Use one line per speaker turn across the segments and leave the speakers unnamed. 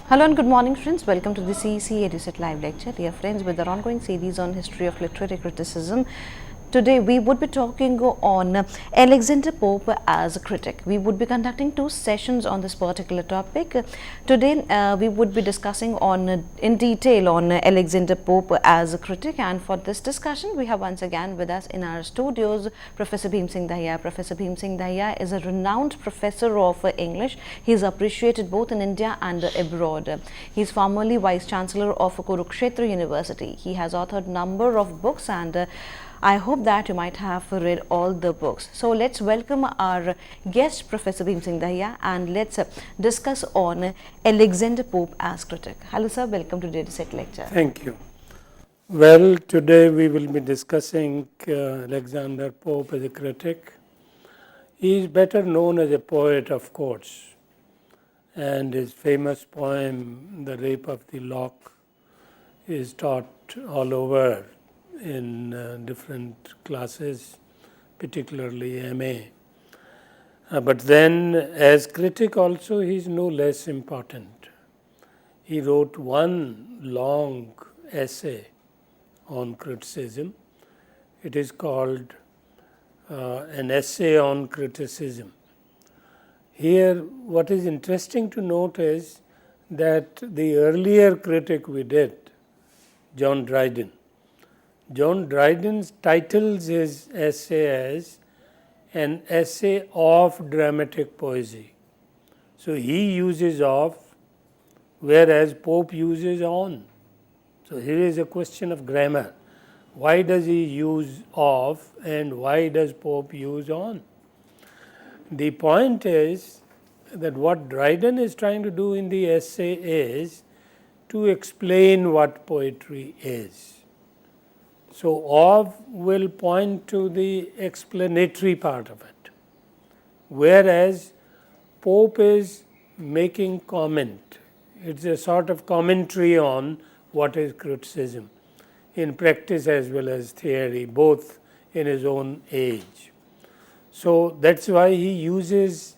Hello and good morning friends, welcome to the CEC-UGC live lecture. Dear friends, with our ongoing series on history of literary criticism, today we would be talking on Alexander Pope as a critic. We would be conducting two sessions on this particular topic. Today we would be discussing in detail on Alexander Pope as a critic, and for this discussion we have once again with us in our studios Professor Bhim Singh Dahiya. Professor Bhim Singh Dahiya is a renowned professor of English. He is appreciated both in India and abroad. He is formerly Vice Chancellor of Kurukshetra University. He has authored number of books, and I hope that you might have read all the books. So let's welcome our guest Professor Bhim Singh Dahiya, and let's discuss on Alexander Pope as critic. Hello sir, welcome to today's lecture.
Thank you. Well, today we will be discussing Alexander Pope as a critic. He is better known as a poet, of course, and his famous poem, The Rape of the Lock, is taught all over in different classes, particularly MA. But then as critic also he is no less important. He wrote one long essay on criticism. It is called an essay on criticism. Here what is interesting to note is that the earlier critic we did, John Dryden titles his essay as an essay of dramatic poesy. So he uses of, whereas Pope uses on. So here is a question of grammar. Why does he use of and why does Pope use on? The point is that what Dryden is trying to do in the essay is to explain what poetry is. So of will point to the explanatory part of it, whereas Pope is making comment. It's a sort of commentary on what is criticism, in practice as well as theory, both in his own age. So that's why he uses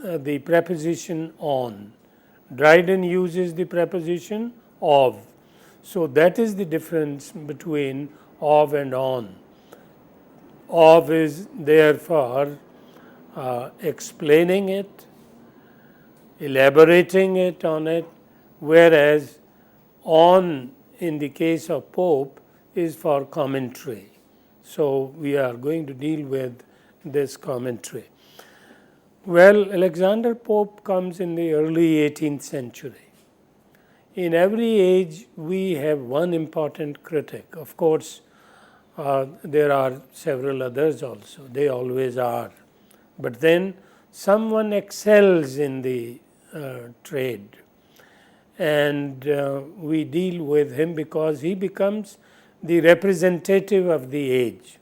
the preposition on. Dryden uses the preposition of. So that is the difference between of and on. Of is therefore explaining it, elaborating it on it, whereas on in the case of Pope is for commentary. So we are going to deal with this commentary. Well, Alexander Pope comes in the early 18th century. In every age we have one important critic. Of course, there are several others also, they always are. But then someone excels in the trade, and we deal with him because he becomes the representative of the age.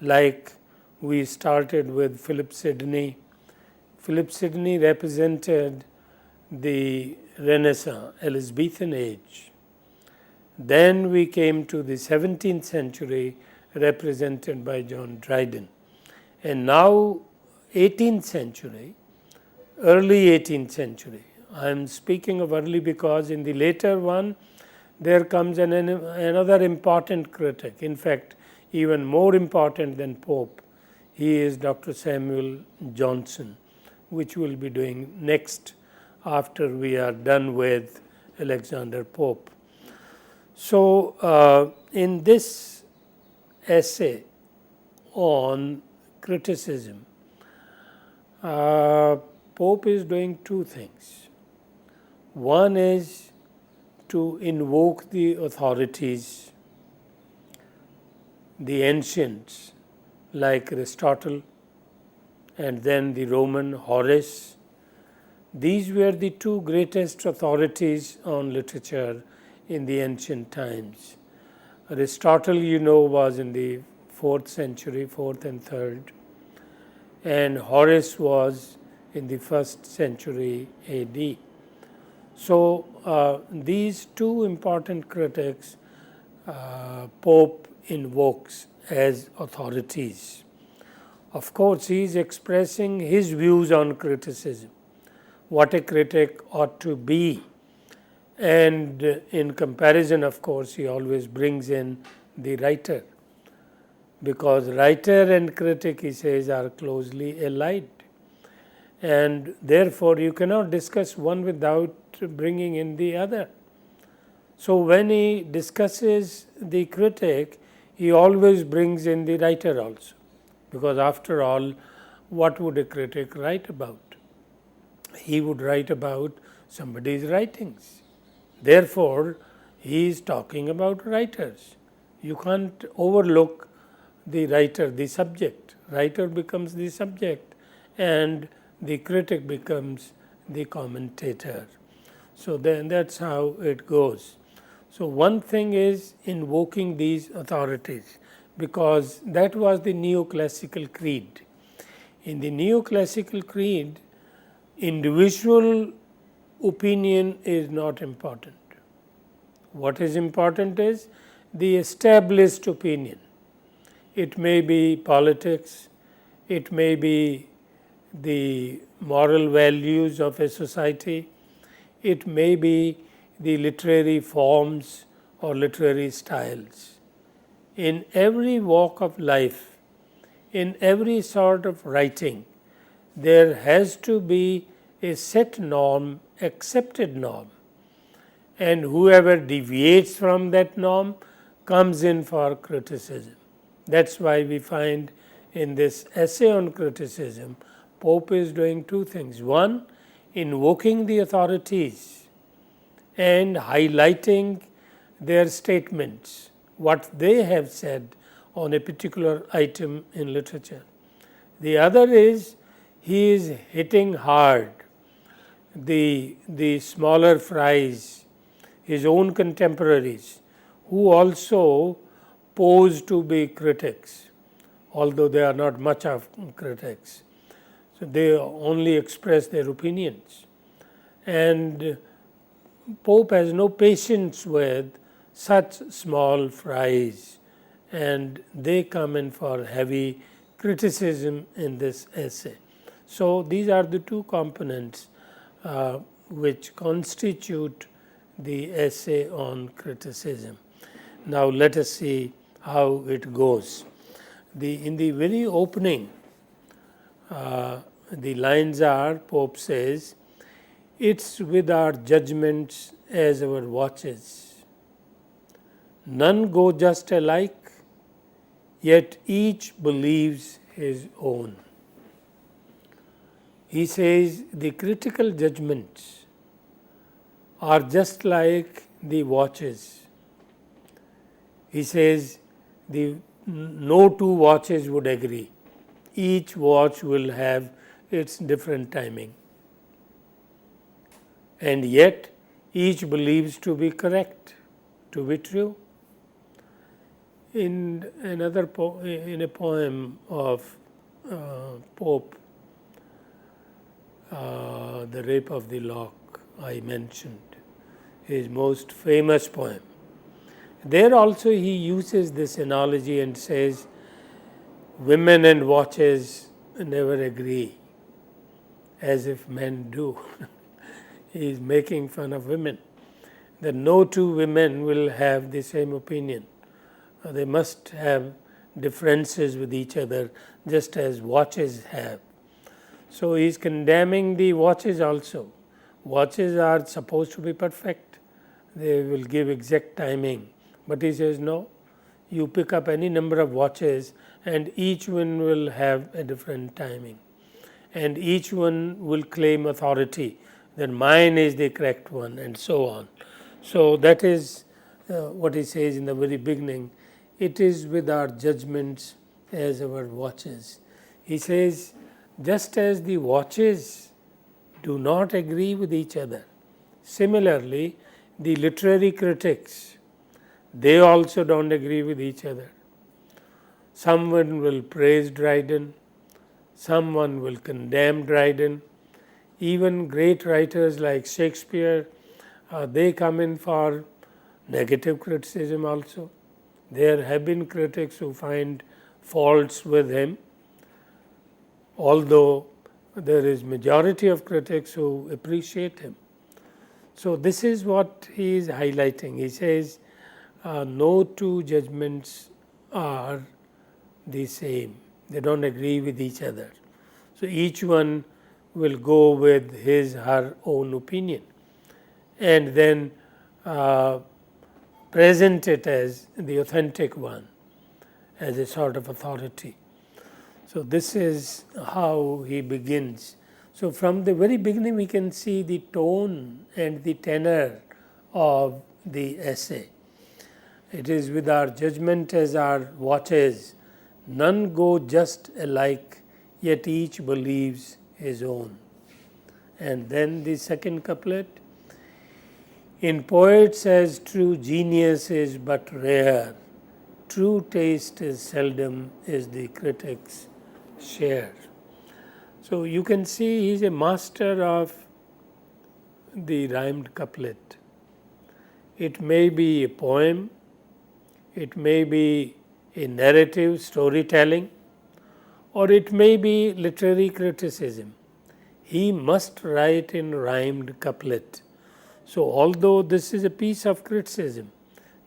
Like we started with Philip Sidney. Philip Sidney represented the Renaissance, Elizabethan age. Then we came to the 17th century represented by John Dryden. And now 18th century, early 18th century. I am speaking of early because in the later one there comes another important critic. In fact, even more important than Pope. He is Dr. Samuel Johnson, which we will be doing next after we are done with Alexander Pope. So in this essay on criticism, Pope is doing two things. One is to invoke the authorities, the ancients like Aristotle and then the Roman Horace. These were the two greatest authorities on literature in the ancient times. Aristotle, was in the 4th century, 4th and 3rd, and Horace was in the 1st century AD. So, these two important critics Pope invokes as authorities. Of course, he is expressing his views on criticism, what a critic ought to be, and in comparison, of course, he always brings in the writer, because writer and critic, he says, are closely allied, and therefore you cannot discuss one without bringing in the other. So, when he discusses the critic, he always brings in the writer also, because after all, what would a critic write about? He would write about somebody's writings. Therefore, he is talking about writers. You can't overlook the writer, the subject. Writer becomes the subject and the critic becomes the commentator. So, then that's how it goes. So, one thing is invoking these authorities, because that was the neoclassical creed. In the neoclassical creed, individual opinion is not important. What is important is the established opinion. It may be politics, it may be the moral values of a society, it may be the literary forms or literary styles. In every walk of life, in every sort of writing, there has to be a set norm, accepted norm, and whoever deviates from that norm comes in for criticism. That's why we find in this essay on criticism, Pope is doing two things. One, invoking the authorities and highlighting their statements, what they have said on a particular item in literature. The other is he is hitting hard the smaller fries, his own contemporaries, who also pose to be critics, although they are not much of critics. So, they only express their opinions, and Pope has no patience with such small fries, and they come in for heavy criticism in this essay. So, these are the two components which constitute the essay on criticism. Now, let us see how it goes. In the very opening, the lines are, Pope says, "It's with our judgments as our watches. None go just alike, yet each believes his own." He says the critical judgments are just like the watches. He says no two watches would agree. Each watch will have its different timing, and yet each believes to be correct, to be true. In a poem of Pope, The Rape of the Lock, I mentioned, his most famous poem. There also he uses this analogy and says, women and watches never agree, as if men do. He is making fun of women, that no two women will have the same opinion. They must have differences with each other, just as watches have. So he is condemning the watches also. Watches are supposed to be perfect. They will give exact timing. But he says, no, you pick up any number of watches and each one will have a different timing. And each one will claim authority, that mine is the correct one, and so on. So that is what he says in the very beginning. It is with our judgments as our watches. He says, just as the watches do not agree with each other, similarly, the literary critics, they also don't agree with each other. Someone will praise Dryden, someone will condemn Dryden, Even great writers like Shakespeare, they come in for negative criticism also. There have been critics who find faults with him, although there is majority of critics who appreciate him. So this is what he is highlighting. He says no two judgments are the same. They don't agree with each other. So each one will go with his her own opinion and then present it as the authentic one, as a sort of authority. So this is how he begins. So from the very beginning we can see the tone and the tenor of the essay. It is with our judgment as our watches, none go just alike, yet each believes his own. And then the second couplet, in poets as true genius is but rare, true taste is seldom is the critic's share. So you can see he is a master of the rhymed couplet. It may be a poem, it may be a narrative storytelling, or it may be literary criticism. He must write in rhymed couplet. So although this is a piece of criticism,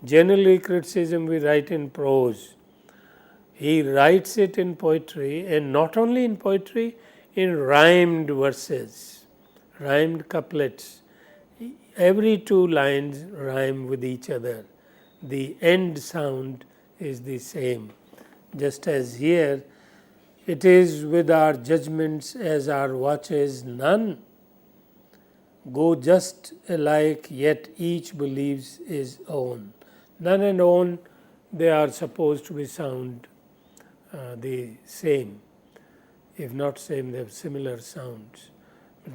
generally criticism we write in prose, he writes it in poetry, and not only in poetry, in rhymed verses, rhymed couplets. Every two lines rhyme with each other. The end sound is the same. Just as here, it is with our judgments as our watches, none go just alike, yet each believes his own. None and own, they are supposed to be sound the same. If not same, they have similar sounds.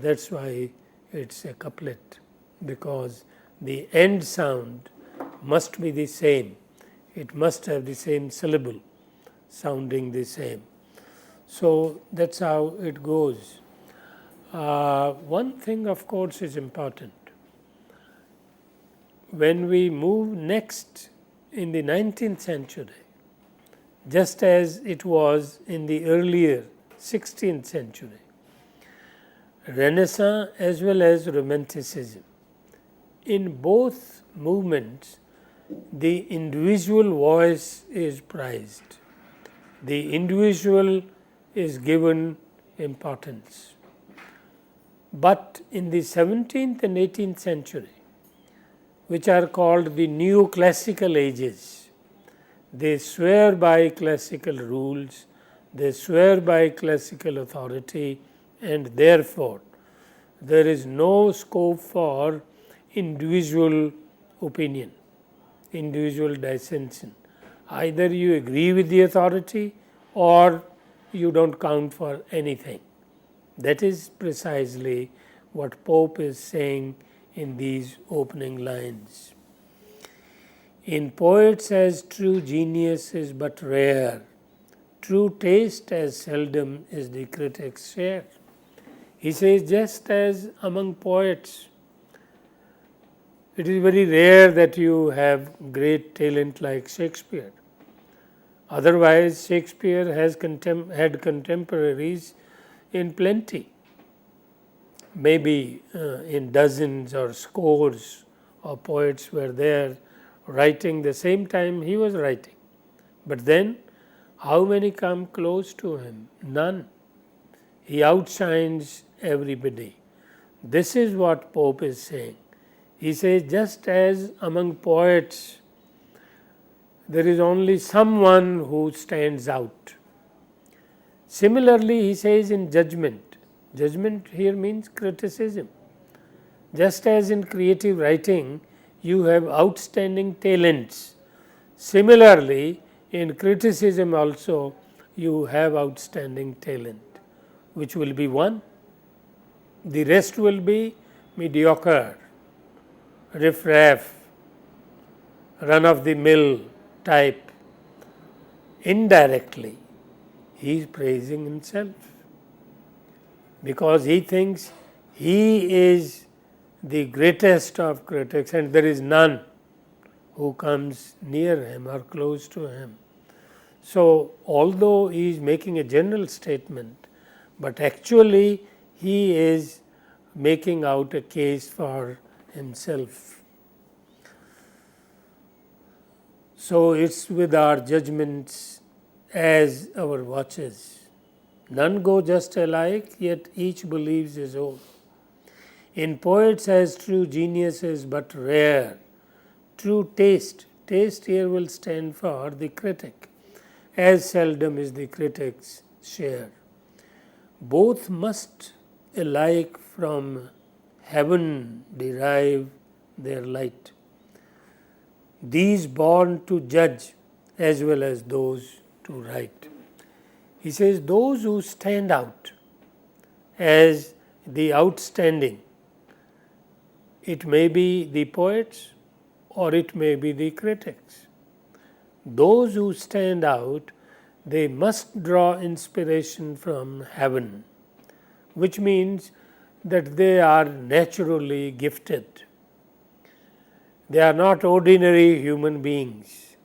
That's why it's a couplet, because the end sound must be the same. It must have the same syllable, sounding the same. So that's how it goes. One thing, of course, is important. When we move next in the 19th century, just as it was in the earlier 16th century, Renaissance as well as Romanticism, in both movements, the individual voice is prized. The individual is given importance. But in the 17th and 18th century, which are called the neoclassical ages, they swear by classical rules, they swear by classical authority, and therefore there is no scope for individual opinion, individual dissension. Either you agree with the authority or you don't count for anything. That is precisely what Pope is saying in these opening lines. In poets as true genius is but rare, true taste as seldom is the critic's share. He says, just as among poets, it is very rare that you have great talent like Shakespeare. Otherwise, Shakespeare has had contemporaries in plenty, maybe in dozens or scores of poets were there writing the same time he was writing. But then, how many come close to him? None. He outshines everybody. This is what Pope is saying. He says, just as among poets there is only someone who stands out. Similarly, he says in judgment, judgment here means criticism. Just as in creative writing you have outstanding talents, similarly in criticism also you have outstanding talent. Which will be one? The rest will be mediocre, riff-raff, run-of-the-mill type. Indirectly, he is praising himself because he thinks He is the greatest of critics, and there is none who comes near him or close to him. So, although he is making a general statement, but actually he is making out a case for himself. So, it is with our judgments as our watches. None go just alike, yet each believes his own. In poets as true genius is but rare, true taste here will stand for the critic, as seldom is the critic's share. Both must alike from heaven derive their light. These born to judge as well as those to write. He says those who stand out as the outstanding, it may be the poets or it may be the critics. Those who stand out, they must draw inspiration from heaven, which means that they are naturally gifted. They are not ordinary human beings.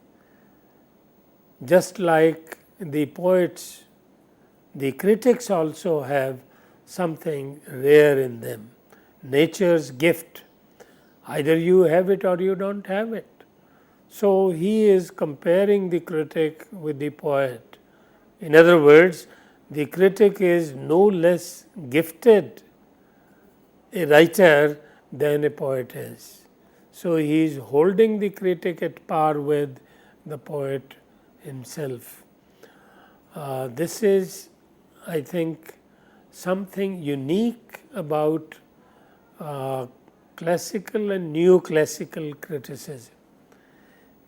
Just like the poets, the critics also have something rare in them, nature's gift. Either you have it or you don't have it. So, he is comparing the critic with the poet. In other words, the critic is no less gifted a writer than a poet is. So, he is holding the critic at par with the poet himself. This is, I think, something unique about classical and neoclassical criticism.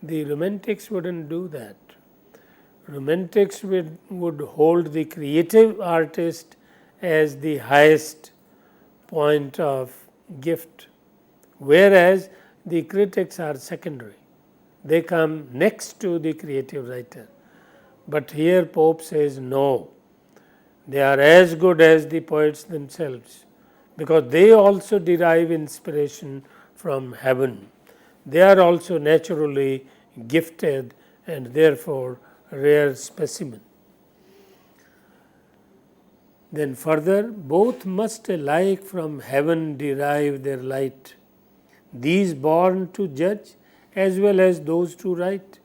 The Romantics wouldn't do that. Romantics would hold the creative artist as the highest point of gift, whereas the critics are secondary. They come next to the creative writer. But here Pope says no, they are as good as the poets themselves, because they also derive inspiration from heaven. They are also naturally gifted and therefore rare specimen. Then further, both must alike from heaven derive their light. These born to judge as well as those to write,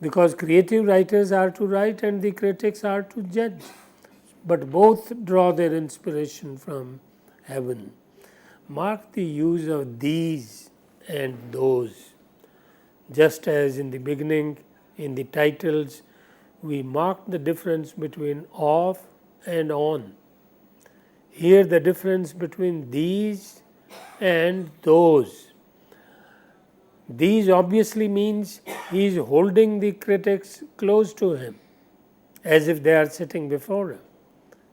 because creative writers are to write and the critics are to judge, but both draw their inspiration from heaven. Mark the use of these and those. Just as in the beginning, in the titles, we mark the difference between of and on. Here the difference between these and those. These obviously means he is holding the critics close to him, as if they are sitting before him.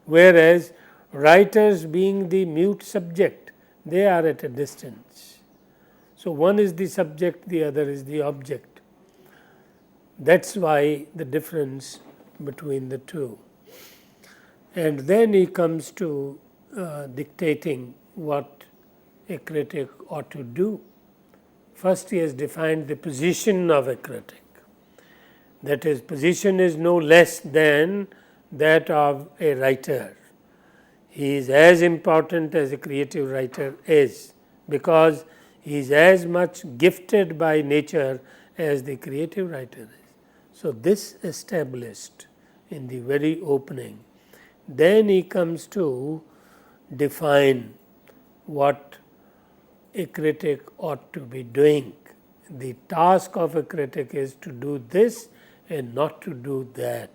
Whereas writers, being the mute subject, they are at a distance. So, one is the subject, the other is the object. That is why the difference between the two. And then he comes to dictating what a critic ought to do. First, he has defined the position of a critic. That is, position is no less than that of a writer. He is as important as a creative writer is, because he is as much gifted by nature as the creative writer is. So, this established in the very opening. Then he comes to define what a critic ought to be doing. The task of a critic is to do this and not to do that.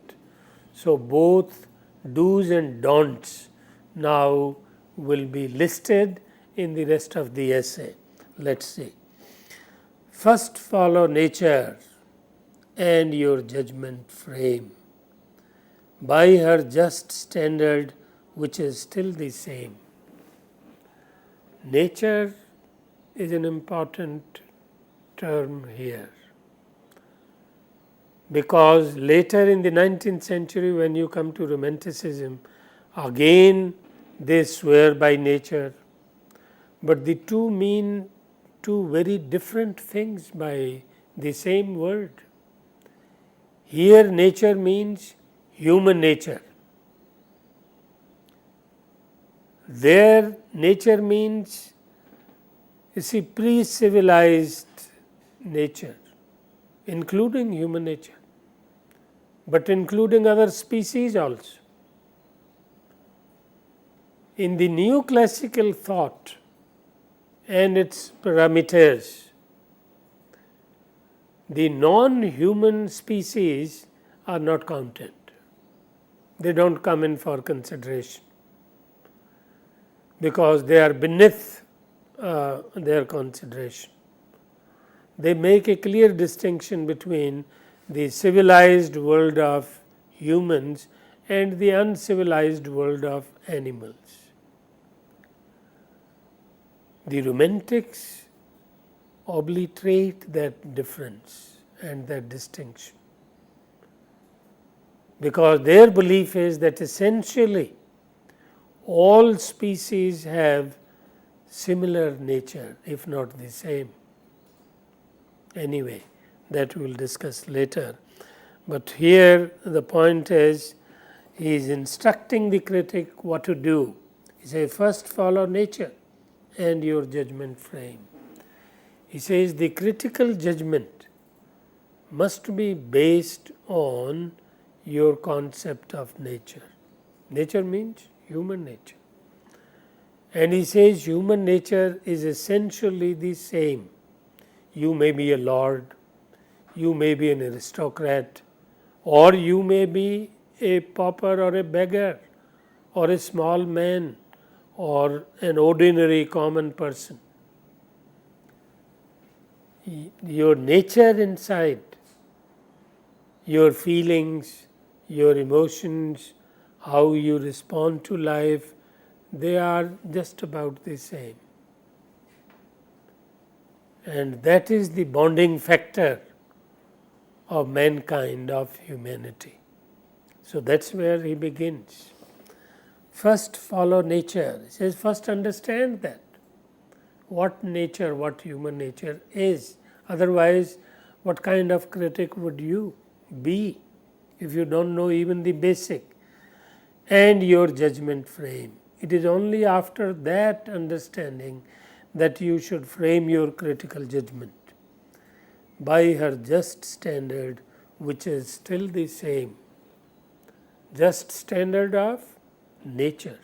So, both do's and don'ts now will be listed in the rest of the essay. Let us see. First, follow nature and your judgment frame by her just standard, which is still the same. Nature is an important term here, because later in the 19th century, when you come to Romanticism, again they swear by nature, but the two mean two very different things by the same word. Here nature means human nature. There nature means, you see, pre-civilized nature, including human nature, but including other species also. In the neoclassical thought and its parameters, the non-human species are not counted. They do not come in for consideration because they are beneath their consideration. They make a clear distinction between the civilized world of humans and the uncivilized world of animals. The Romantics obliterate that difference and that distinction, because their belief is that essentially all species have similar nature, if not the same. Anyway, that we will discuss later. But here the point is, he is instructing the critic what to do. He says, first follow nature and your judgment frame. He says the critical judgment must be based on your concept of nature. Nature means human nature. And he says human nature is essentially the same. You may be a lord, you may be an aristocrat, or you may be a pauper or a beggar, or a small man, or an ordinary common person. Your nature inside, your feelings, your emotions, how you respond to life, they are just about the same. And that is the bonding factor of mankind, of humanity. So that is where he begins. First follow nature. He says first understand that. What nature, what human nature is. Otherwise, what kind of critic would you be if you do not know even the basic? And your judgment frame. It is only after that understanding that you should frame your critical judgment by her just standard, which is still the same. Just standard of nature.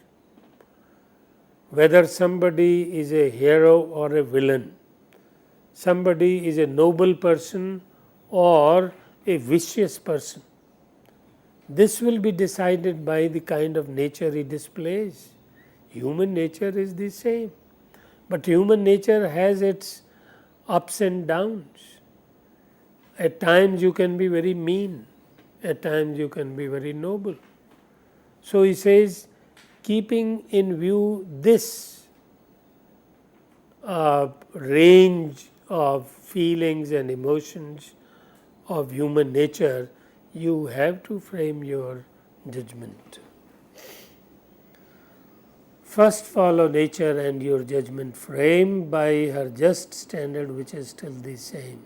Whether somebody is a hero or a villain, somebody is a noble person or a vicious person, this will be decided by the kind of nature he displays. Human nature is the same, but human nature has its ups and downs. At times you can be very mean, at times you can be very noble. So he says, keeping in view this range of feelings and emotions of human nature, you have to frame your judgment. First follow nature and your judgment frame by her just standard, which is still the same.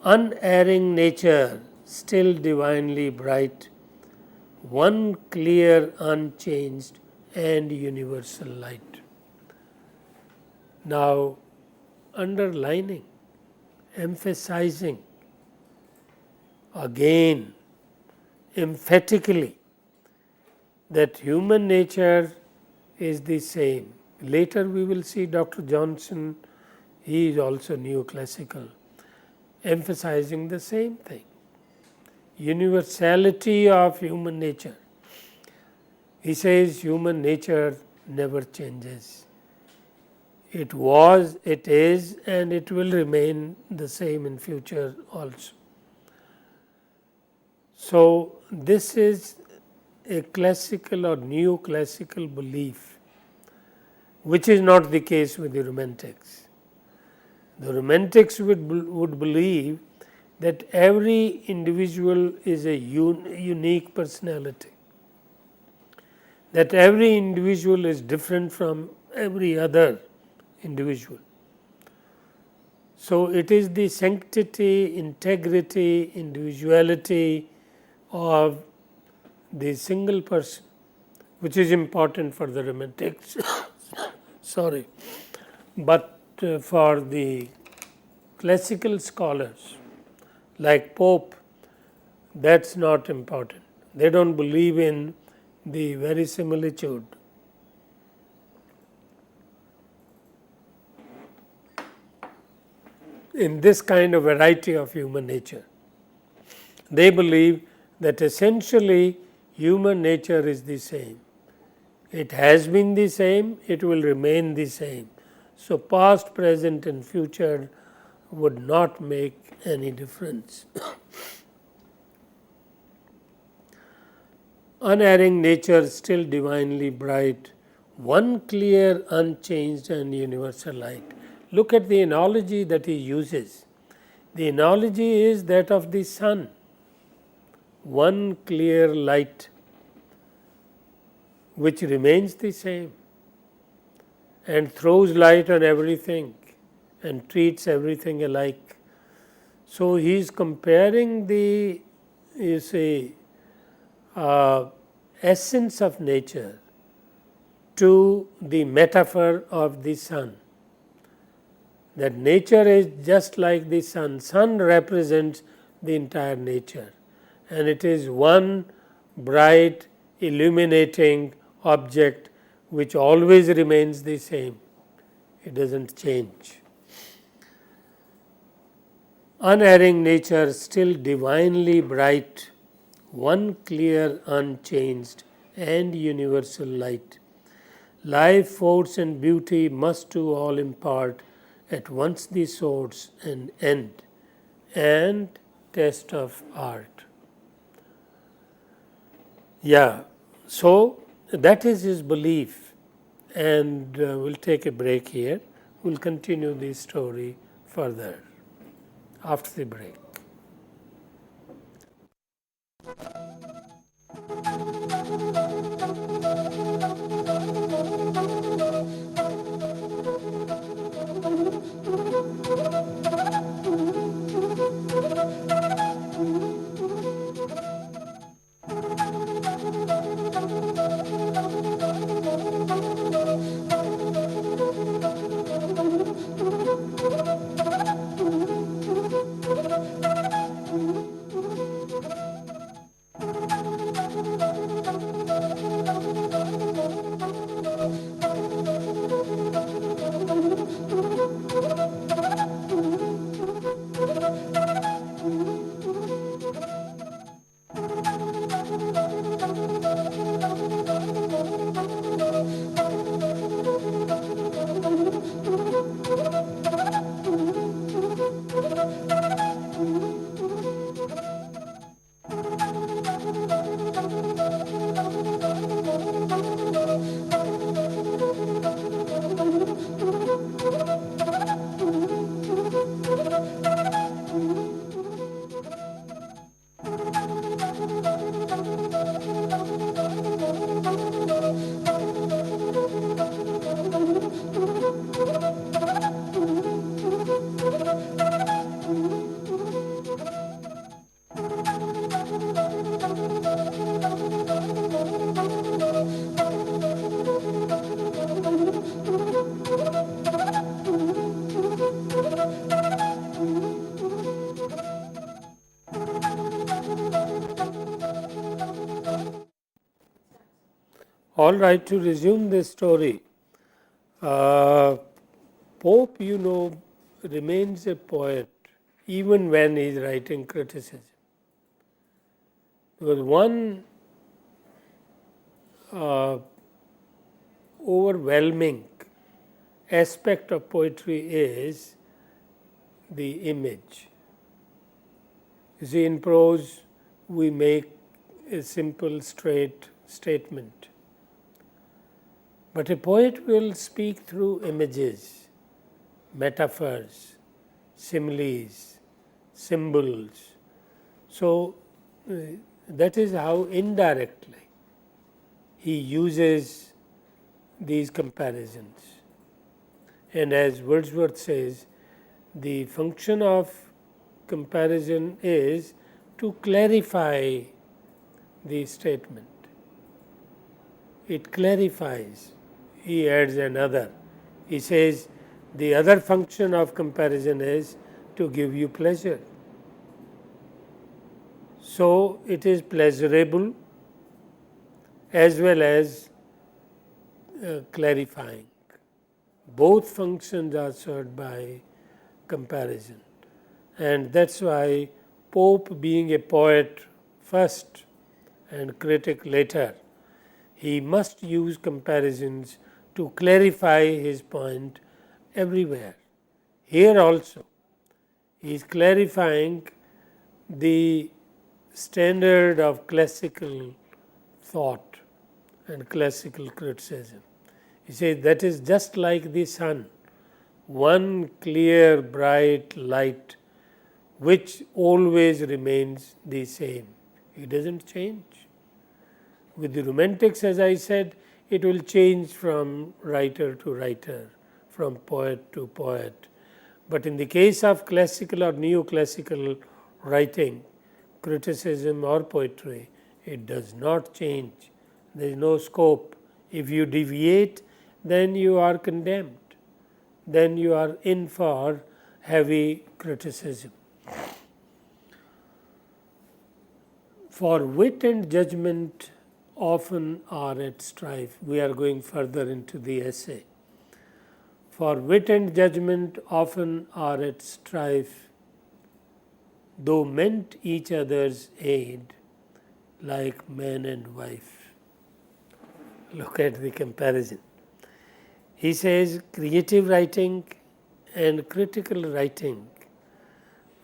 Unerring nature, still divinely bright, one clear, unchanged and universal light. Now, underlining, emphasizing, again, emphatically, that human nature is the same. Later we will see Dr. Johnson, he is also neoclassical, emphasizing the same thing. Universality of human nature. He says human nature never changes. It was, it is, and it will remain the same in future also. So this is a classical or neoclassical belief, which is not the case with the Romantics. The Romantics would believe that every individual is a unique personality. that every individual is different from every other individual. So, it is the sanctity, integrity, individuality of the single person which is important for the romantics. Sorry, but for the classical scholars like Pope, that is not important. They do not believe in the verisimilitude. In this kind of variety of human nature, they believe that essentially human nature is the same. It has been the same, it will remain the same. So, past, present and future would not make any difference. Unerring nature, still divinely bright, one clear, unchanged and universal light. Look at the analogy that he uses. The analogy is that of the sun, one clear light which remains the same and throws light on everything and treats everything alike. So, he is comparing the essence of nature to the metaphor of the sun, that nature is just like the sun. Sun represents the entire nature and it is one bright illuminating object which always remains the same, it does not change. Unerring nature, still divinely bright, one clear, unchanged and universal light. Life, force and beauty must to all impart at once the source and end and test of art. Yeah, so that is his belief, and we will take a break here. We will continue this story further after the break. All right, to resume this story, Pope, remains a poet even when he is writing criticism. Because one overwhelming aspect of poetry is the image. You see, in prose, we make a simple, straight statement. But a poet will speak through images, metaphors, similes, symbols. So, that is how indirectly he uses these comparisons. And as Wordsworth says, the function of comparison is to clarify the statement. It clarifies. He adds another. He says, the other function of comparison is to give you pleasure. So it is pleasurable as well as clarifying. Both functions are served by comparison. And that's why Pope, being a poet first and critic later, he must use comparisons to clarify his point everywhere. Here also, he is clarifying the standard of classical thought and classical criticism. He says that is just like the sun, one clear bright light which always remains the same. It doesn't change. With the Romantics, as I said, it will change from writer to writer, from poet to poet. But in the case of classical or neoclassical writing, criticism or poetry, it does not change. There is no scope. If you deviate, then you are condemned. Then you are in for heavy criticism. For wit and judgment often are at strife. We are going further into the essay. For wit and judgment often are at strife, though meant each other's aid, like man and wife. Look at the comparison. He says creative writing and critical writing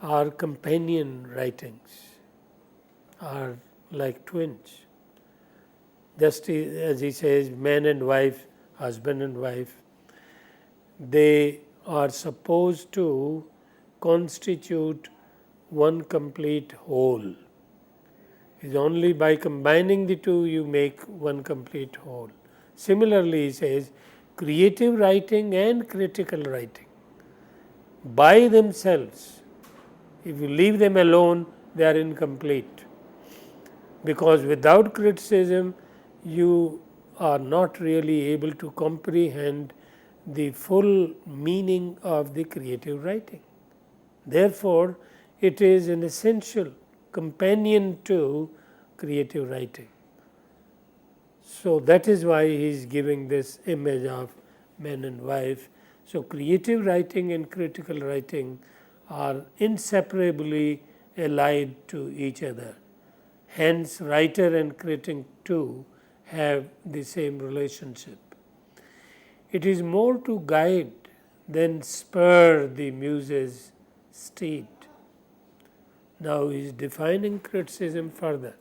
are companion writings, are like twins. Just as he says, man and wife, husband and wife, they are supposed to constitute one complete whole. It's only by combining the two you make one complete whole. Similarly, he says, creative writing and critical writing, by themselves, if you leave them alone, they are incomplete. Because without criticism, you are not really able to comprehend the full meaning of the creative writing. Therefore, it is an essential companion to creative writing. So that is why he is giving this image of man and wife. So creative writing and critical writing are inseparably allied to each other. Hence, writer and critic too have the same relationship. It is more to guide than spur the muse's steed. Now he is defining criticism further.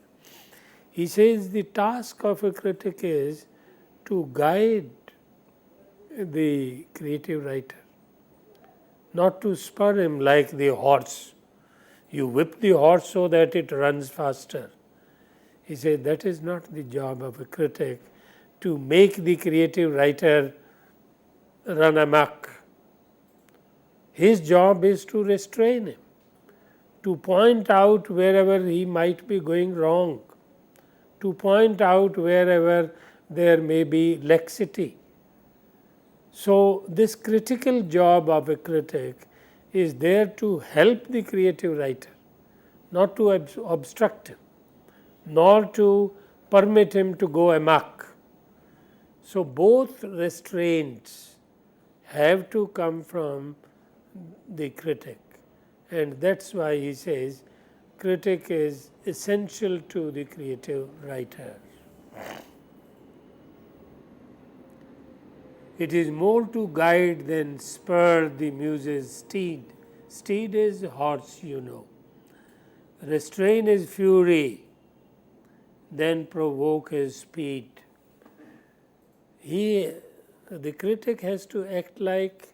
He says the task of a critic is to guide the creative writer, not to spur him like the horse. You whip the horse so that it runs faster. He said that is not the job of a critic, to make the creative writer run amok. His job is to restrain him, to point out wherever he might be going wrong, to point out wherever there may be laxity. So this critical job of a critic is there to help the creative writer, not to obstruct him, nor to permit him to go amok. So both restraints have to come from the critic, and that's why he says critic is essential to the creative writer. It is more to guide than spur the muse's steed. Steed is horse, you know. Restrain his fury, then provoke his speed. The critic has to act like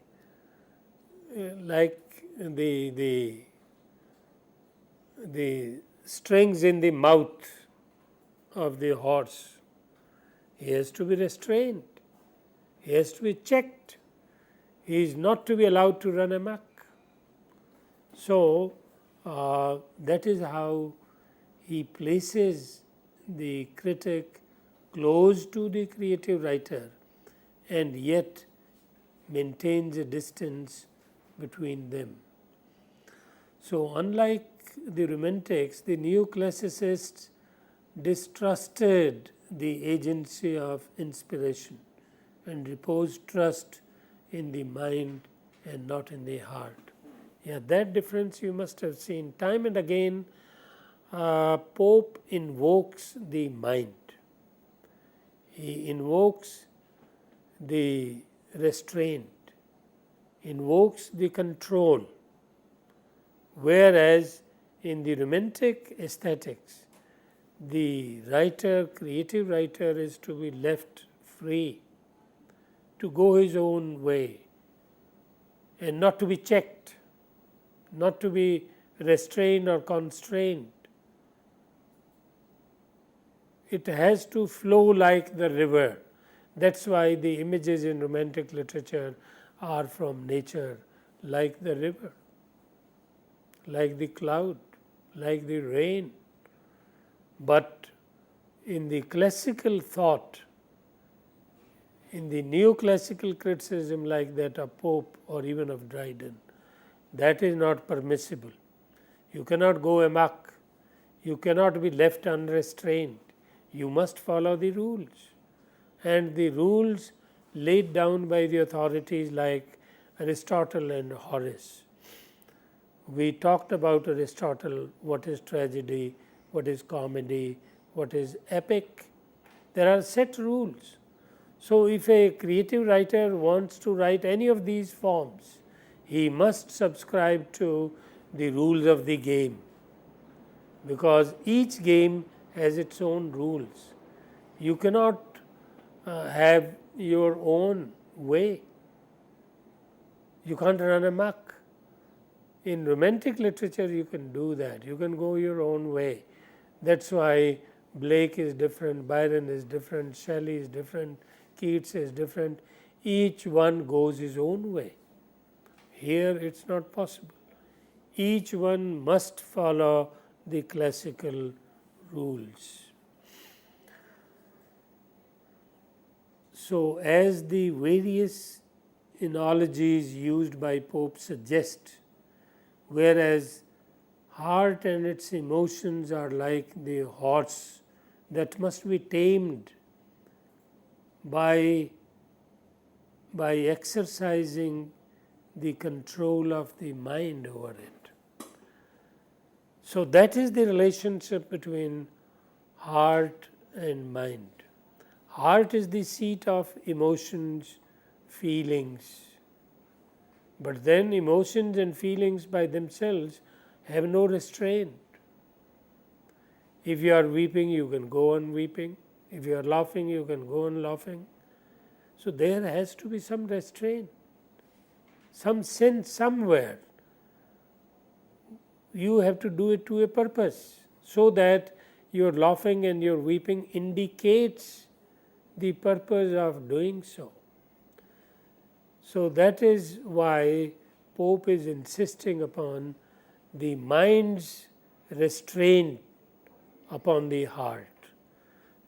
the strings in the mouth of the horse. He has to be restrained. He has to be checked. He is not to be allowed to run amok. So, that is how he places the critic close to the creative writer and yet maintains a distance between them. So, unlike the Romantics, the Neoclassicists distrusted the agency of inspiration and reposed trust in the mind and not in the heart. Yeah, that difference you must have seen time and again. Pope invokes the mind. He invokes the restraint, invokes the control, whereas in the Romantic aesthetics, the writer, creative writer, is to be left free to go his own way and not to be checked, not to be restrained or constrained. It has to flow like the river. That's why the images in Romantic literature are from nature, like the river, like the cloud, like the rain. But in the classical thought, in the neoclassical criticism like that of Pope or even of Dryden, that is not permissible. You cannot go amok. You cannot be left unrestrained. You must follow the rules. And the rules laid down by the authorities like Aristotle and Horace. We talked about Aristotle, what is tragedy, what is comedy, what is epic. There are set rules. So, if a creative writer wants to write any of these forms, he must subscribe to the rules of the game, because each game has its own rules. You cannot have your own way. You can't run amok. In Romantic literature, you can do that. You can go your own way. That's why Blake is different, Byron is different, Shelley is different, Keats is different. Each one goes his own way. Here it's not possible. Each one must follow the classical rules. So, as the various analogies used by Pope suggest, whereas heart and its emotions are like the horse that must be tamed by exercising the control of the mind over it. So, that is the relationship between heart and mind. Heart is the seat of emotions, feelings, but then emotions and feelings by themselves have no restraint. If you are weeping, you can go on weeping. If you are laughing, you can go on laughing. So, there has to be some restraint, some sense somewhere. You have to do it to a purpose, so that your laughing and your weeping indicates the purpose of doing so. So, that is why Pope is insisting upon the mind's restraint upon the heart.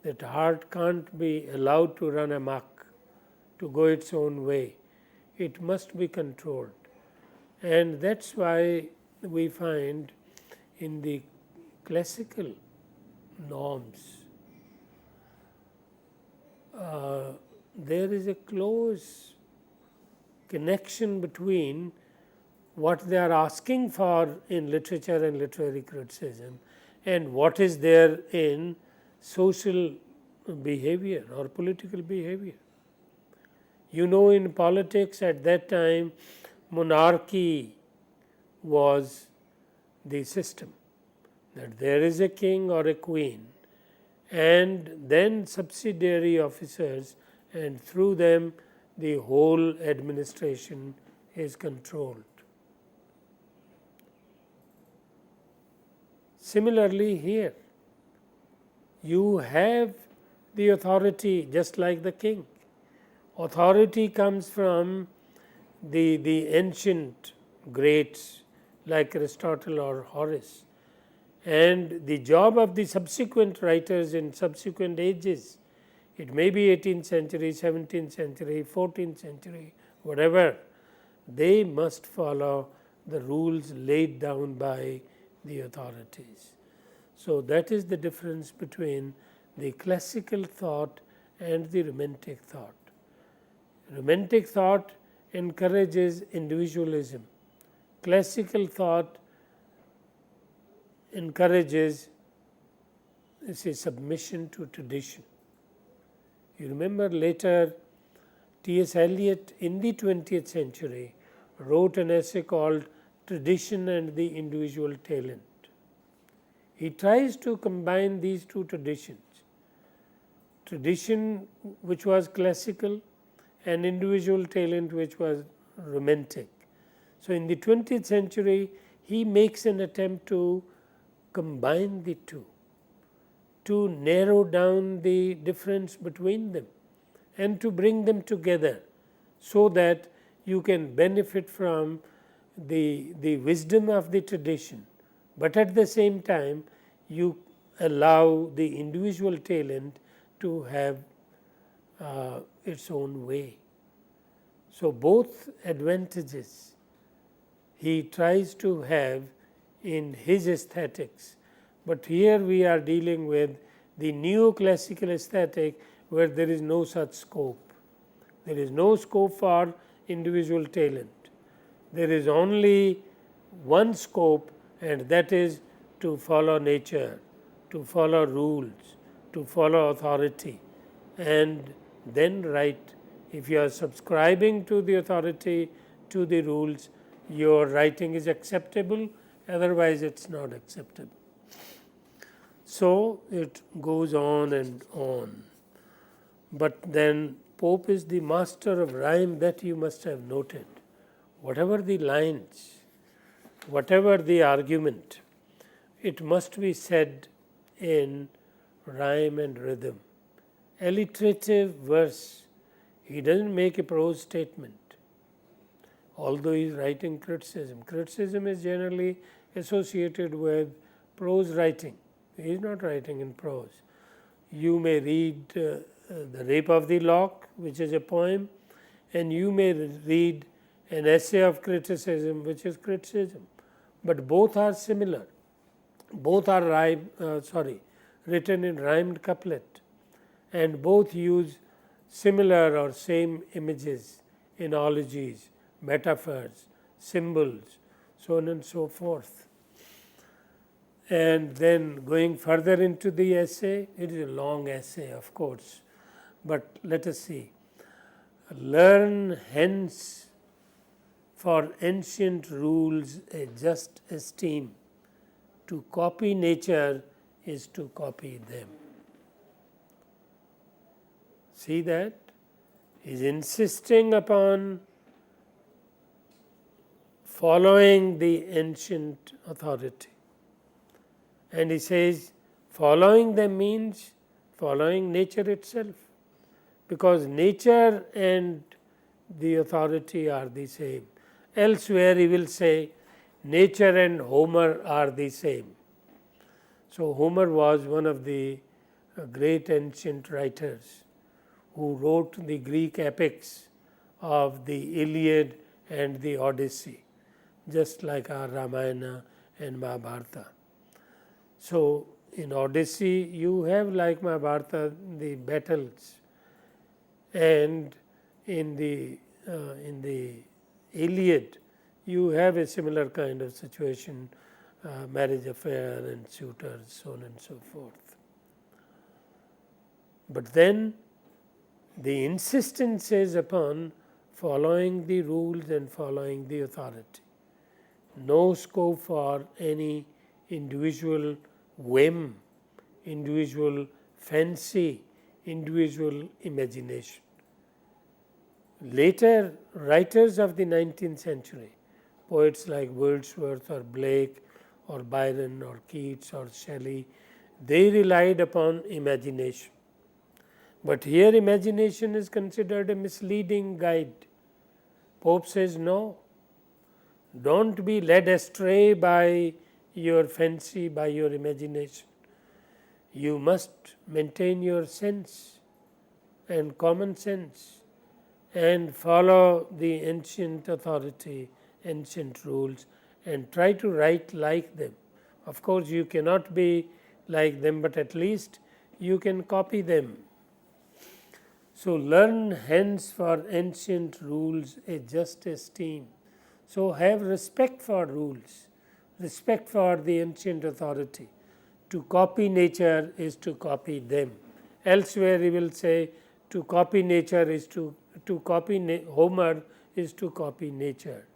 That heart can't be allowed to run amok, to go its own way. It must be controlled. And that's why we find in the classical norms, there is a close connection between what they are asking for in literature and literary criticism and what is there in social behavior or political behavior. You know, in politics at that time, monarchy was the system, that there is a king or a queen, and then subsidiary officers, and through them the whole administration is controlled. Similarly, here you have the authority just like the king. Authority comes from the ancient greats like Aristotle or Horace, and the job of the subsequent writers in subsequent ages, it may be 18th century, 17th century, 14th century, whatever, they must follow the rules laid down by the authorities. So, that is the difference between the classical thought and the romantic thought. Romantic thought encourages individualism. Classical thought encourages submission to tradition. You remember later T.S. Eliot in the 20th century wrote an essay called Tradition and the Individual Talent. He tries to combine these two traditions, tradition which was classical and individual talent which was romantic. So, in the 20th century he makes an attempt to combine the two, to narrow down the difference between them and to bring them together, so that you can benefit from the wisdom of the tradition, but at the same time you allow the individual talent to have its own way. So, both advantages he tries to have in his aesthetics, but here we are dealing with the neoclassical aesthetic where there is no such scope. There is no scope for individual talent. There is only one scope, and that is to follow nature, to follow rules, to follow authority, and then write. If you are subscribing to the authority, to the rules, your writing is acceptable, otherwise it is not acceptable. So, it goes on and on. But then Pope is the master of rhyme, that you must have noted. Whatever the lines, whatever the argument, it must be said in rhyme and rhythm. Alliterative verse, he does not make a prose statement, although he is writing criticism. Criticism is generally associated with prose writing. He is not writing in prose. You may read The Rape of the Lock, which is a poem, and you may read an essay of criticism, which is criticism, but both are similar. Both are written in rhymed couplet, and both use similar or same images, analogies, metaphors, symbols, so on and so forth. And then going further into the essay, it is a long essay, of course, but let us see. Learn hence for ancient rules a just esteem. To copy nature is to copy them. See that? He is insisting upon following the ancient authority. And he says following them means following nature itself, because nature and the authority are the same. Elsewhere he will say nature and Homer are the same. So, Homer was one of the great ancient writers who wrote the Greek epics of the Iliad and the Odyssey, just like our Ramayana and Mahabharata. So, in Odyssey you have, like Mahabharata, the battles, and in the Iliad you have a similar kind of situation, marriage affair and suitors, so on and so forth. But then the insistence is upon following the rules and following the authority. No scope for any individual whim, individual fancy, individual imagination. Later writers of the 19th century, poets like Wordsworth or Blake or Byron or Keats or Shelley, they relied upon imagination. But here imagination is considered a misleading guide. Pope says no, don't be led astray by your fancy, by your imagination. You must maintain your sense and common sense and follow the ancient authority, ancient rules, and try to write like them. Of course, you cannot be like them, but at least you can copy them. So, learn hence for ancient rules a just esteem. So, have respect for rules, respect for the ancient authority. To copy nature is to copy them. Elsewhere, he will say to copy nature is to copy Homer is to copy nature.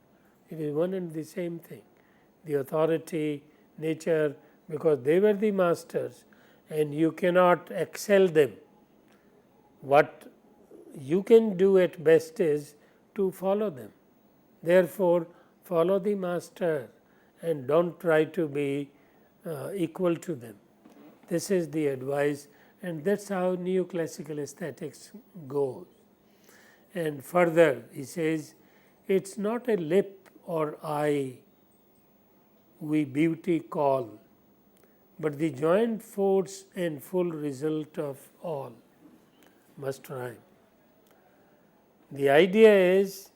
It is one and the same thing. The authority, nature, because they were the masters and you cannot excel them. What you can do at best is to follow them. Therefore, follow the master and don't try to be equal to them. This is the advice, and that's how neoclassical aesthetics goes. And further, he says, it's not a lip or eye we beauty call, but the joint force and full result of all. Must rhyme. The idea is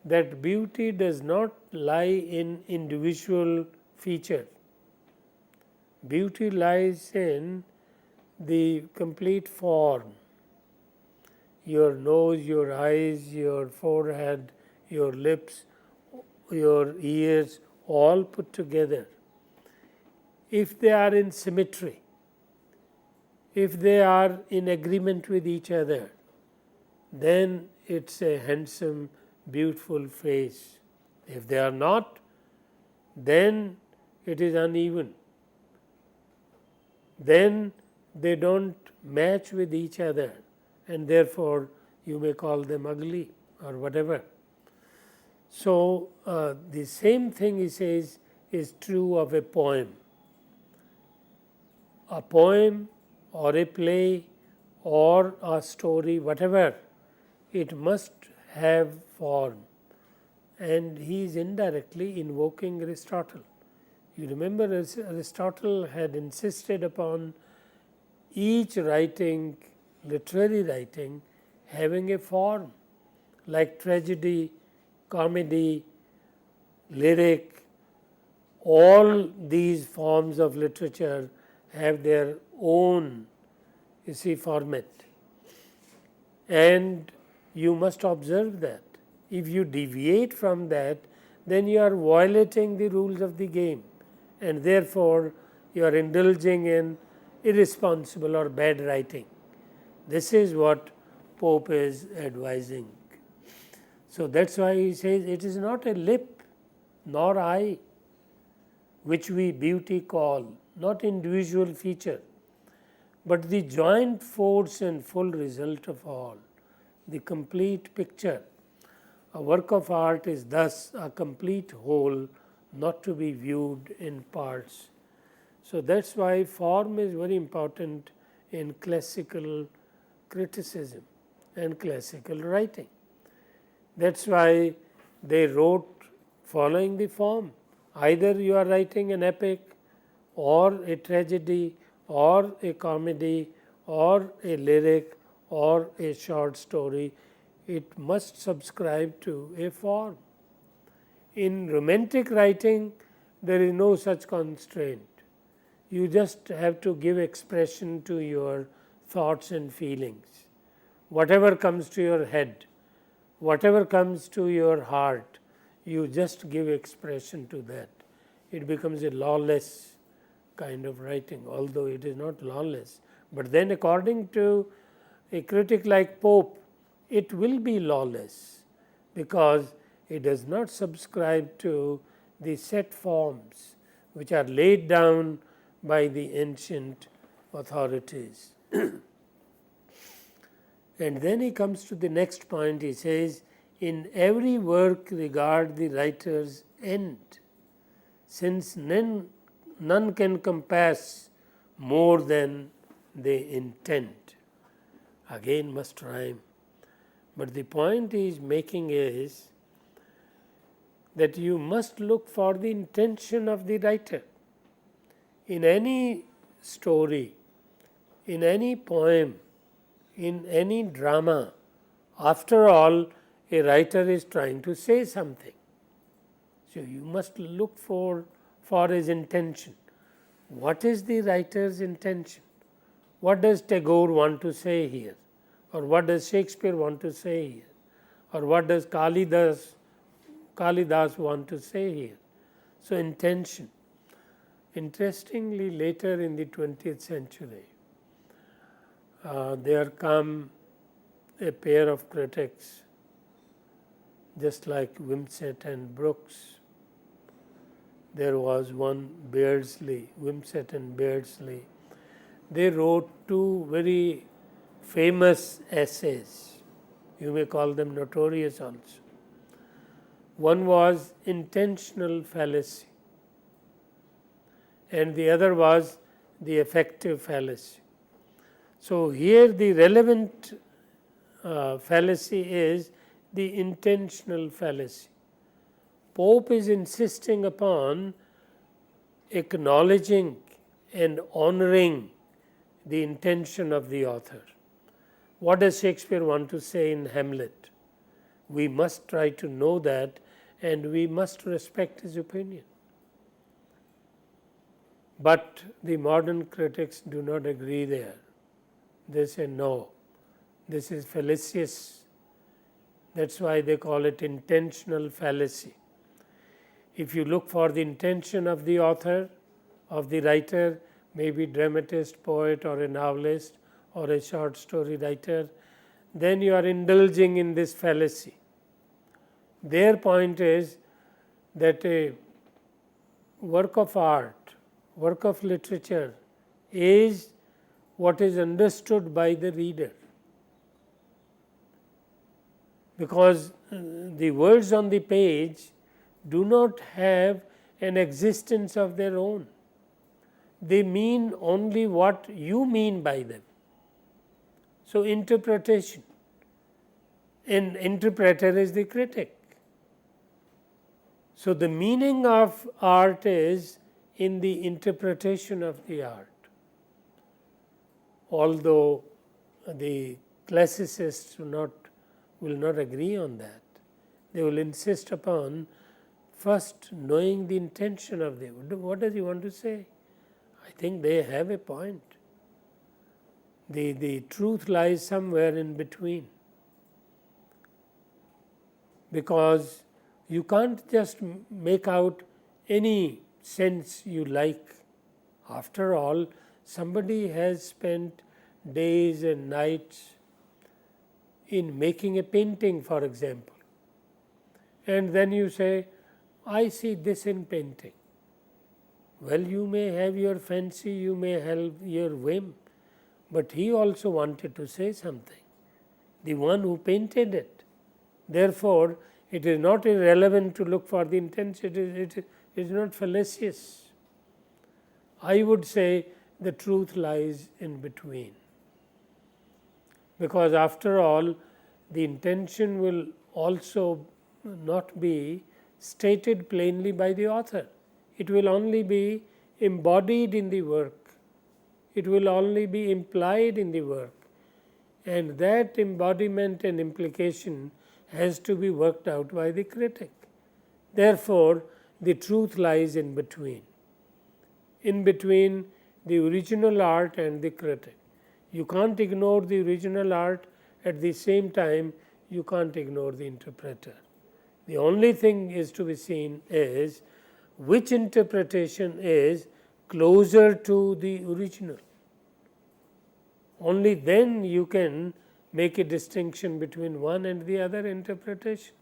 that beauty does not lie in individual feature. Beauty lies in the complete form. Your nose, your eyes, your forehead, your lips, your ears, all put together. If they are in symmetry, if they are in agreement with each other, then it's a handsome, beautiful face. If they are not, then it is uneven. Then they don't match with each other, and therefore you may call them ugly or whatever. So, the same thing he says is true of a poem. A poem or a play or a story, whatever, it must have form, and he is indirectly invoking Aristotle. You remember Aristotle had insisted upon each writing, literary writing, having a form, like tragedy, comedy, lyric. All these forms of literature have their own, format, and you must observe that. If you deviate from that, then you are violating the rules of the game, and therefore you are indulging in irresponsible or bad writing. This is what Pope is advising. So that's why he says it is not a lip nor eye which we beauty call, not individual feature, but the joint force and full result of all, the complete picture. A work of art is thus a complete whole, not to be viewed in parts. So that's why form is very important in classical criticism and classical writing. That's why they wrote following the form. Either you are writing an epic or a tragedy or a comedy or a lyric or a short story, it must subscribe to a form. In romantic writing, there is no such constraint. You just have to give expression to your thoughts and feelings. Whatever comes to your head, whatever comes to your heart, you just give expression to that. It becomes a lawless kind of writing, although it is not lawless. But then according to a critic like Pope, it will be lawless, because it does not subscribe to the set forms which are laid down by the ancient authorities. And then he comes to the next point. He says, in every work regard the writer's end, since none can compass more than they intend. again must rhyme. But the point he is making is that you must look for the intention of the writer. In any story, in any poem, in any drama, after all, a writer is trying to say something. So, you must look for his intention. What is the writer's intention? What does Tagore want to say here? Or what does Shakespeare want to say here? Or what does Kalidas want to say here? So, intention. Interestingly, later in the 20th century, there come a pair of critics just like Wimsatt and Brooks. There was one Beardsley, Wimsatt and Beardsley. They wrote two very famous essays. You may call them notorious also. One was intentional fallacy, and the other was the effective fallacy. So, here the relevant fallacy is the intentional fallacy. Pope is insisting upon acknowledging and honoring the intention of the author. What does Shakespeare want to say in Hamlet? We must try to know that, and we must respect his opinion. But the modern critics do not agree there. They say no, this is fallacious. That's why they call it intentional fallacy. If you look for the intention of the author, of the writer, maybe dramatist, poet, or a novelist, or a short story writer, then you are indulging in this fallacy. Their point is that a work of art, work of literature is what is understood by the reader, because the words on the page do not have an existence of their own. They mean only what you mean by them. So, interpretation, an interpreter is the critic. So, the meaning of art is in the interpretation of the art. Although the classicists will not agree on that, they will insist upon first knowing the intention of the, what does he want to say? I think they have a point. The truth lies somewhere in between, because you can't just make out any sense you like. After all, somebody has spent days and nights in making a painting, for example, and then you say, I see this in painting. Well, you may have your fancy, you may have your whim, but he also wanted to say something, the one who painted it. Therefore, it is not irrelevant to look for the intention, it is not fallacious. I would say the truth lies in between, because after all, the intention will also not be stated plainly by the author. It will only be embodied in the work. It will only be implied in the work, and that embodiment and implication has to be worked out by the critic. Therefore, the truth lies in between the original art and the critic. You can't ignore the original art, at the same time you can't ignore the interpreter. The only thing is to be seen is which interpretation is closer to the original. Only then you can make a distinction between one and the other interpretation.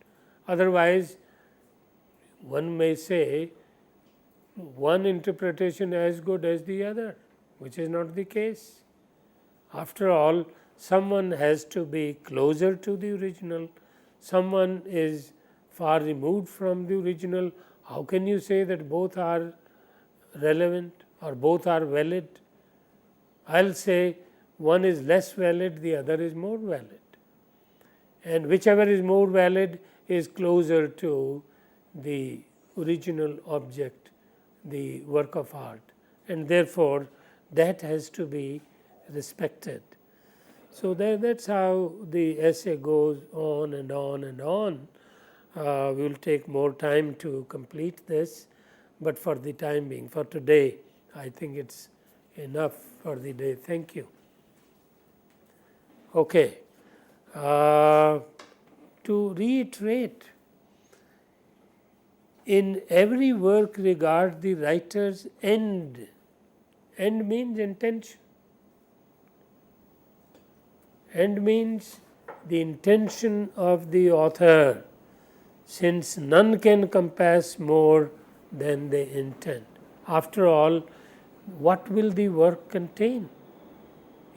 Otherwise, one may say one interpretation as good as the other, which is not the case. After all, someone has to be closer to the original, someone is far removed from the original. How can you say that both are relevant or both are valid? I will say one is less valid, the other is more valid. And whichever is more valid is closer to the original object, the work of art, and therefore that has to be respected. So that's how the essay goes on and on and on. We will take more time to complete this, but for the time being, for today, I think it's enough for the day. Thank you. Okay. To reiterate, in every work regard the writer's end. End means intention. End means the intention of the author, since none can compass more than the intent. After all, what will the work contain?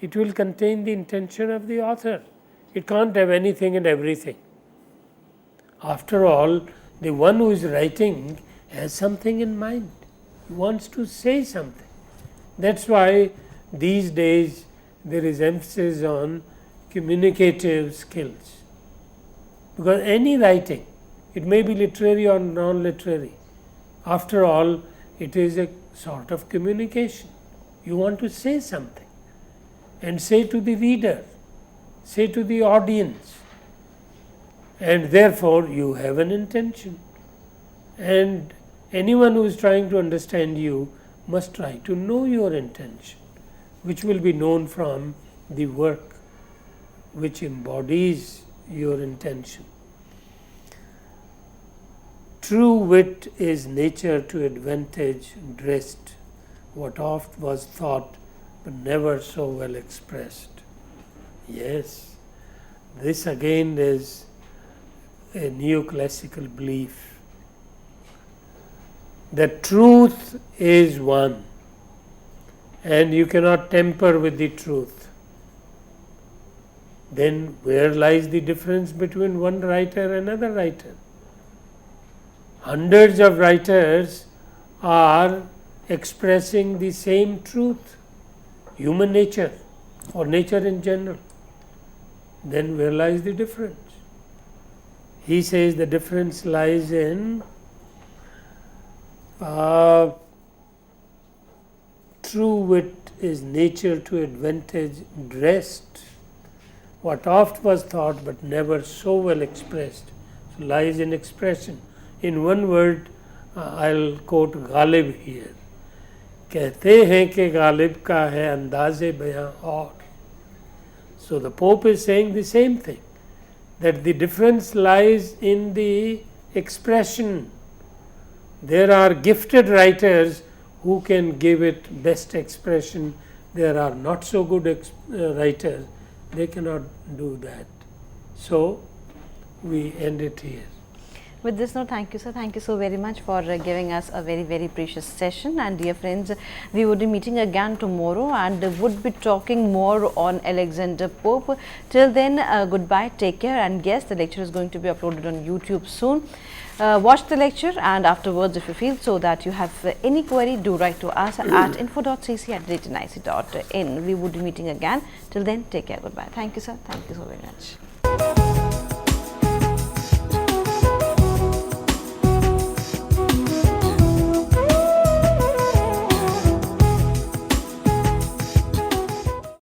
It will contain the intention of the author. It can't have anything and everything. After all, the one who is writing has something in mind. He wants to say something. That's why these days there is emphasis on communicative skills. Because any writing, it may be literary or non-literary, after all, it is a sort of communication. You want to say something and say to the reader, say to the audience, and therefore you have an intention. And anyone who is trying to understand you must try to know your intention, which will be known from the work which embodies your intention. True wit is nature to advantage dressed, what oft was thought but never so well expressed. Yes, this again is a neoclassical belief that truth is one and you cannot tamper with the truth. Then where lies the difference between one writer and another writer? Hundreds of writers are expressing the same truth, human nature or nature in general. Then where lies the difference? He says the difference lies in true wit is nature to advantage dressed, what oft was thought but never so well expressed. So lies in expression. In one word, I'll quote Ghalib here. कहते हैं कि गालिब का है अंदाज़े बयां और. So the Pope is saying the same thing, that the difference lies in the expression. There are gifted writers who can give it best expression. There are not so good writers, they cannot do that. So we end it here.
With this note, thank you, sir. Thank you so very much for giving us a very, very precious session. And dear friends, we would be meeting again tomorrow and would be talking more on Alexander Pope. Till then, goodbye, take care, and yes, the lecture is going to be uploaded on YouTube soon. Watch the lecture, and afterwards, if you feel so that you have any query, do write to us at info.cc@nic.in. We would be meeting again. Till then, take care, goodbye. Thank you, sir. Thank you so very much.